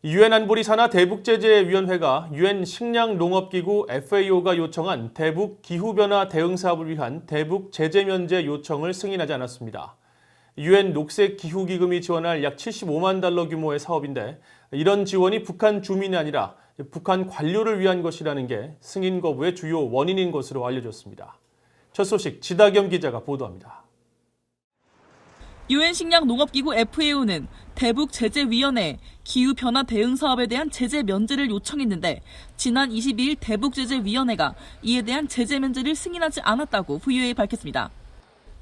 유엔 안보리 산하 대북제재위원회가 유엔 식량농업기구 FAO가 요청한 대북 기후변화 대응 사업을 위한 대북 제재 면제 요청을 승인하지 않았습니다. 유엔 녹색기후기금이 지원할 약 75만 달러 규모의 사업인데 이런 지원이 북한 주민이 아니라 북한 관료를 위한 것이라는 게 승인 거부의 주요 원인인 것으로 알려졌습니다. 첫 소식 지다겸 기자가 보도합니다. 유엔 식량농업기구 FAO는 대북제재위원회에 기후변화 대응 사업에 대한 제재 면제를 요청했는데 지난 22일 대북제재위원회가 이에 대한 제재 면제를 승인하지 않았다고 VOA에 밝혔습니다.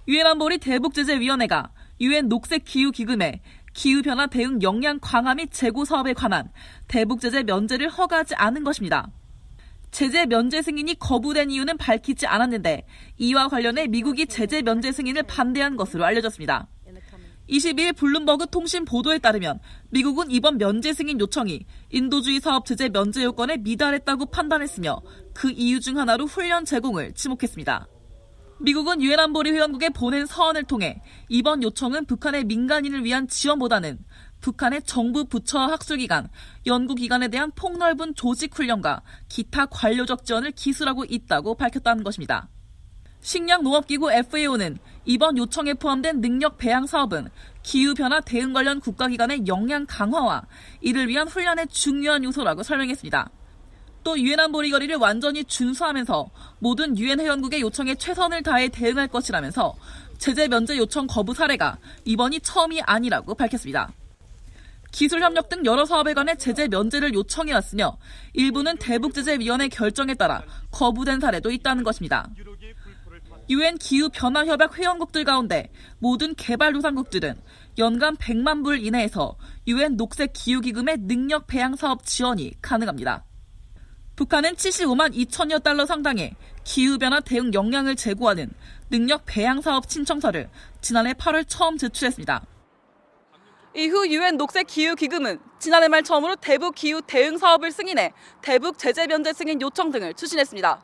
유엔 안보리 대북제재위원회가 유엔 녹색기후기금에 기후변화 대응 역량 강화 및 재고 사업에 관한 대북제재 면제를 허가하지 않은 것입니다. 제재 면제 승인이 거부된 이유는 밝히지 않았는데 이와 관련해 미국이 제재 면제 승인을 반대한 것으로 알려졌습니다. 22일 블룸버그 통신 보도에 따르면 미국은 이번 면제 승인 요청이 인도주의 사업 제재 면제 요건에 미달했다고 판단했으며 그 이유 중 하나로 훈련 제공을 지목했습니다. 미국은 유엔 안보리 회원국에 보낸 서한을 통해 이번 요청은 북한의 민간인을 위한 지원보다는 북한의 정부 부처와 학술기관, 연구기관에 대한 폭넓은 조직훈련과 기타 관료적 지원을 기술하고 있다고 밝혔다는 것입니다. 식량농업기구 FAO는 이번 요청에 포함된 능력 배양 사업은 기후변화 대응 관련 국가기관의 역량 강화와 이를 위한 훈련의 중요한 요소라고 설명했습니다. 또 유엔 안보리 결의를 완전히 준수하면서 모든 유엔 회원국의 요청에 최선을 다해 대응할 것이라면서 제재 면제 요청 거부 사례가 이번이 처음이 아니라고 밝혔습니다. 기술협력 등 여러 사업에 관해 제재 면제를 요청해왔으며 일부는 대북제재위원회 결정에 따라 거부된 사례도 있다는 것입니다. 유엔 기후변화협약 회원국들 가운데 모든 개발도상국들은 연간 100만 불 이내에서 유엔 녹색기후기금의 능력 배양 사업 지원이 가능합니다. 북한은 75만 2천여 달러 상당의 기후변화 대응 역량을 제고하는 능력 배양 사업 신청서를 지난해 8월 처음 제출했습니다. 이후 유엔 녹색기후기금은 지난해 말 처음으로 대북 기후 대응 사업을 승인해 대북 제재 면제 승인 요청 등을 추진했습니다.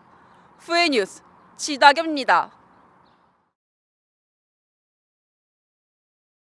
VOA 뉴스 지다겸입니다.